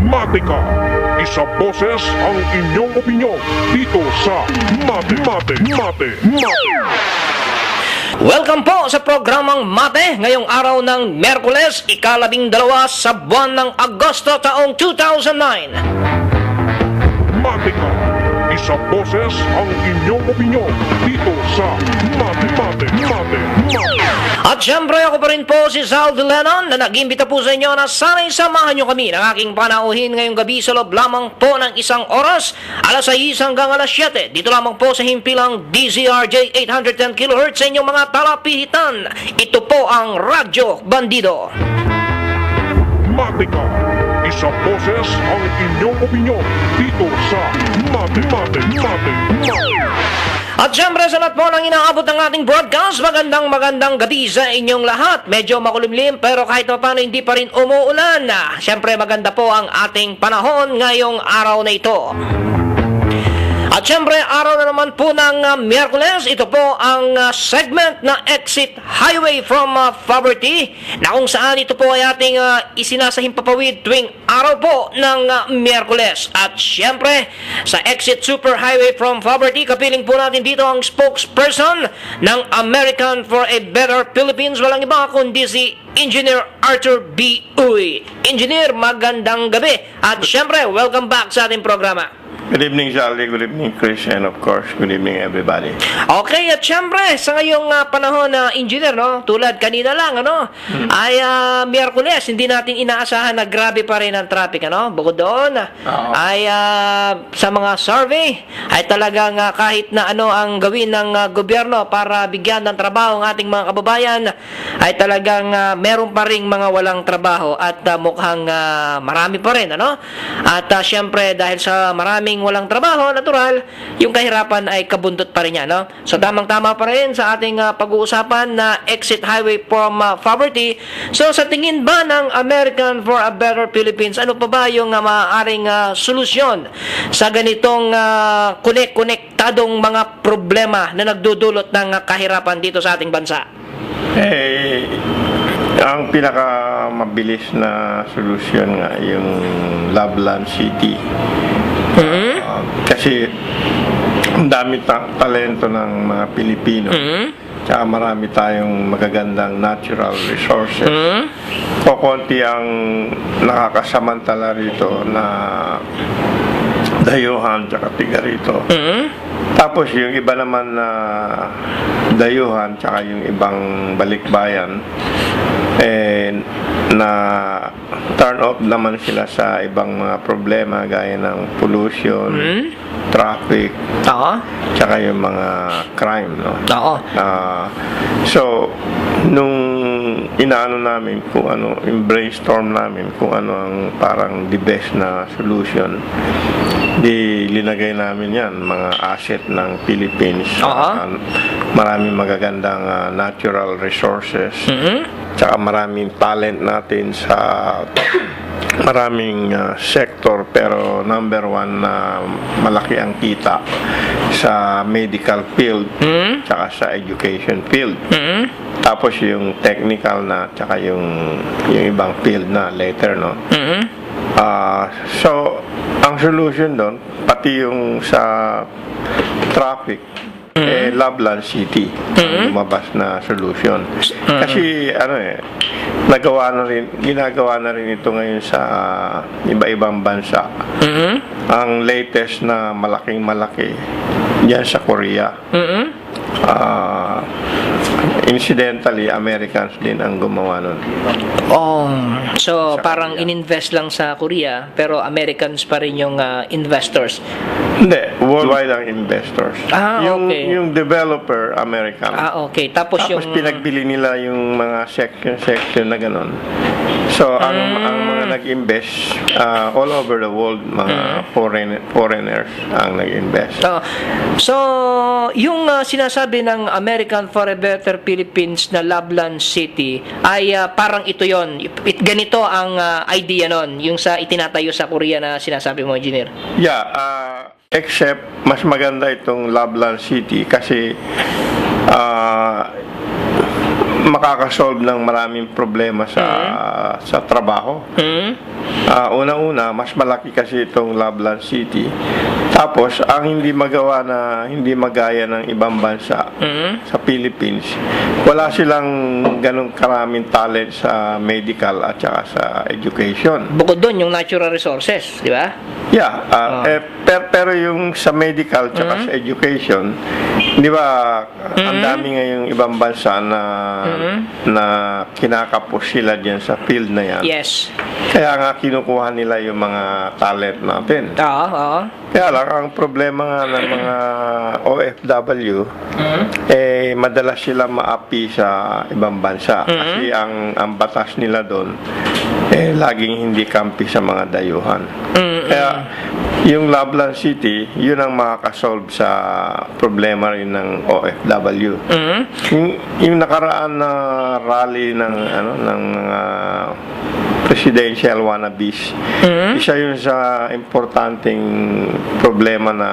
Matika, isa boses ang inyong opinyon dito sa Mate. Welcome po sa programang Mate ngayong araw ng Miyerkules, ika-12 sa buwan ng Agosto taong 2009. Matika, isa boses ang inyong opinyon dito sa Mate. At syempre ako pa rin po si Sal De Lenon na nag-imbita po sa inyo na sana'y samahan nyo kami ng aking panauhin ngayong gabi sa loob lamang po ng isang oras, alas 6 hanggang alas 7. Dito lamang po sa himpilang DZRJ 810 kHz sa inyong mga talapihitan. Ito po ang Radyo Bandido. Matika, isa boses ang inyong opinyon dito sa Mate. At syempre sa lahat po ng inaabot ng ating broadcast, magandang gabi sa inyong lahat. Medyo makulimlim pero kahit paano hindi pa rin umuulan. Syempre maganda po ang ating panahon ngayong araw na ito. At syempre, araw na naman po ng Miyerkules, ito po ang segment na Exit Highway from Poverty, na kung saan ito po ay ating isinasahing papawid tuwing araw po ng Miyerkules. At syempre, sa Exit Super Highway from Poverty, kapiling po natin dito ang spokesperson ng American for a Better Philippines, walang iba kundi si Engineer Arthur B. Uy. Engineer, magandang gabi. At syempre, welcome back sa ating programa. Good evening, Charlie. Good evening, Chris. And of course, good evening, everybody. Okay, at syempre, sa ngayong panahon na engineer, no, tulad kanina lang, ano, ay Miyerkules, hindi natin inaasahan na grabe pa rin ang traffic, ano. Bukod doon, ay sa mga survey, ay talagang kahit na ano ang gawin ng gobyerno para bigyan ng trabaho ang ating mga kababayan, ay talagang meron pa rin mga walang trabaho at mukhang marami pa rin, ano. At syempre, dahil sa maraming walang trabaho, natural, yung kahirapan ay kabundot pa rin yan, no? So, tamang-tama pa rin sa ating pag-uusapan na Exit Highway from Poverty. So, sa tingin ba ng American for a Better Philippines, ano pa ba yung maaaring solusyon sa ganitong konektadong mga problema na nagdudulot ng kahirapan dito sa ating bansa? Ang pinakamabilis na solusyon nga yung Loveland City. Kasi ang dami talento ng mga Pilipino. Tsaka marami tayong magagandang natural resources. Konti ang nakakasamantala rito na dayuhan tsaka tiga rito. Tapos yung iba naman na dayuhan tsaka yung ibang balikbayan na turn off naman sila sa ibang mga problema gaya ng pollution, traffic, tsaka yung mga crime, no? So, nung inaano namin kung ano, yung brainstorm namin kung ano ang parang the best na solution, linagay namin yan, mga asset ng Philippines. Maraming magagandang natural resources. Tsaka maraming talent natin sa maraming sector, pero number one na malaki ang kita sa medical field tsaka sa education field. Tapos yung technical na tsaka yung ibang field na later, no? So ang solution doon, pati yung sa traffic, Loveland City ang lumabas na solution. Kasi ginagawa na rin ito ngayon sa iba-ibang bansa. Ang latest na malaking-malaki diyan sa Korea. Incidentally, Americans din ang gumawa nun. So parang ininvest lang sa Korea, pero Americans pa rin yung investors. Hindi, worldwide ang investors. Okay. Yung developer, American. Okay. Tapos pinagbili nila yung mga section na ganon. So, ang mga nag-invest all over the world, mga foreigners ang nag-invest. So, yung sinasabi ng American for a Better Philippines na Loveland City ay parang ito yon. Ganito ang idea nun, yung sa itinatayo sa Korea na sinasabi mo, Engineer. Yeah, except mas maganda itong Loveland City kasi makakasolve ng maraming problema sa trabaho. Una-una, mas malaki kasi itong Lablan City. Tapos, ang hindi magawa na hindi magaya ng ibang bansa sa Philippines, wala silang ganong karaming talent sa medical at saka sa education. Bukod doon, yung natural resources, di ba? Yeah, pero yung sa medical tsaka sa education, di ba, ang dami ngayong ibang bansa na kinakapos sila dyan sa field na yan. Yes. Kaya nga kinukuha nila yung mga talent natin. Oo. Kaya lang, ang problema nga ng mga OFW, madalas sila maapi sa ibang bansa. Kasi ang batas nila doon, laging hindi kampi sa mga dayuhan. Kaya, yung Lablan City, yun ang makakasolve sa problema rin ng OFW. Yung nakaraan na rally ng presidential wannabes, isa yun sa importanteng problema na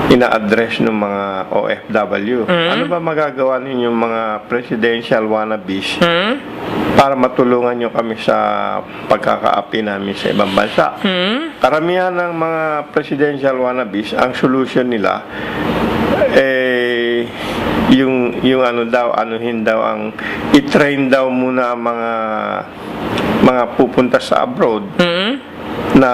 ina-address ng mga OFW. Ano ba magagawa ninyong mga presidential wannabes para matulungan nyo kami sa pagkakaapi namin sa ibang bansa? Karamihan ng mga presidential wannabes, ang solution nila yung anuhin daw ang i-train daw muna ang mga pupunta sa abroad na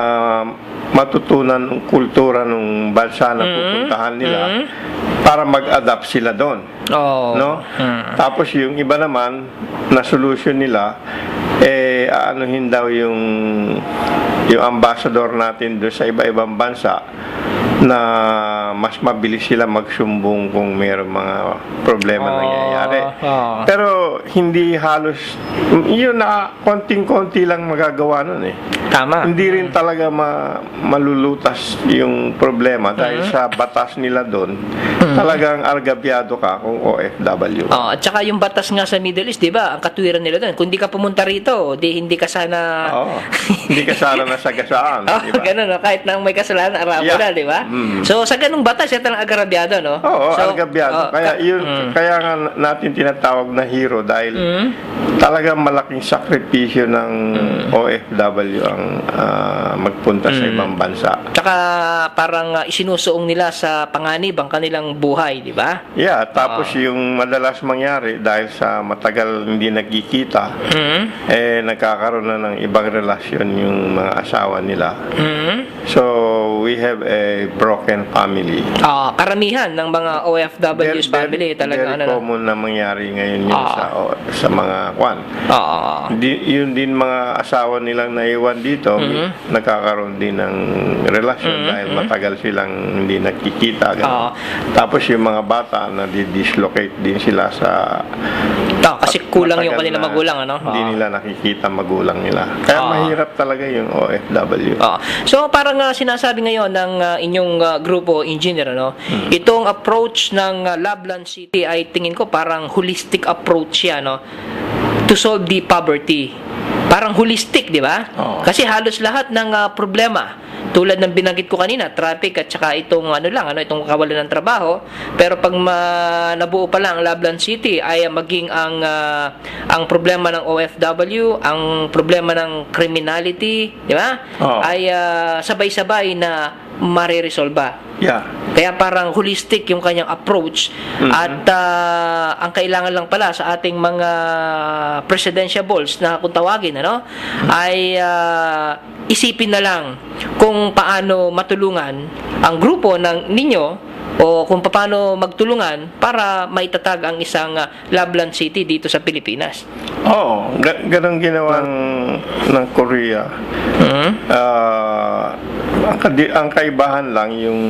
matutunan ng kultura ng bansa na pupuntahan nila para mag-adapt sila doon. No? Tapos yung iba naman na solution nila aanuhin daw yung ambassador natin doon sa iba-ibang bansa na mas mabilis sila magsumbong kung mayroong mga problema nangyayari. Pero hindi halos, yun na konting-konti lang magagawa nun eh. Tama. Hindi rin talaga malulutas yung problema dahil sa batas nila doon. Talagang argabyado ka kung OFW. At saka yung batas nga sa Middle East, di ba? Ang katwiran nila doon, kung di ka pumunta rito, hindi ka sana... hindi ka sana nasagasaan. Diba? Ganun, no? Kahit na may kasalanan, arabo na, di ba? So, sa ganung batas, yan talagang agrabyado, no? Oo, argabyado. Kaya nga natin tinatawag na hero dahil talagang malaking sakripisyo ng OFW ang magpunta sa ibang bansa. Tsaka parang isinusuong nila sa panganib ang kanilang buhay, di ba? Yeah, tapos yung madalas mangyari dahil sa matagal hindi nagkikita, nagkakaroon na ng ibang relasyon yung mga asawa nila. So, we have a broken family. Karamihan ng mga OFW's family talaga very common na mangyari ngayon yun sa mga kwan. Yun din mga asawa nilang naiwan dito, nagkakaroon din ng relasyon dahil matagal silang hindi nakikita. Tapos yung mga bata na di-dislocate din sila sa kasi kulang yung kanilang magulang, ano? Hindi nila nakikita magulang nila. Kaya mahirap talaga yung OFW. So parang sinasabi ngayon ng inyong grupo engineer, ano? Itong approach ng Lablan City ay tingin ko parang holistic approach yan, no? To solve the poverty. Parang holistic, di ba? Kasi halos lahat ng problema, tulad ng binanggit ko kanina, traffic at saka itong itong kawalan ng trabaho, pero pag nabuo pa lang Lablan City ay maging ang problema ng OFW, ang problema ng criminality, di ba? Ay sabay-sabay na mariresolba. Yeah. Kaya parang holistic yung kanyang approach at ang kailangan lang pala sa ating mga presidentiables na kung tawagin, ay isipin na lang kung paano matulungan ang grupo ng ninyo o kung paano magtulungan para maitatag ang isang Lablan City dito sa Pilipinas. Ganang ginawa ng Korea. Ang kaibahan lang yung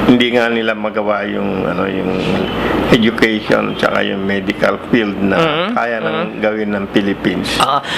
hindi nga nila magawa yung education tsaka yung medical field na kaya nang gawin ng Philippines.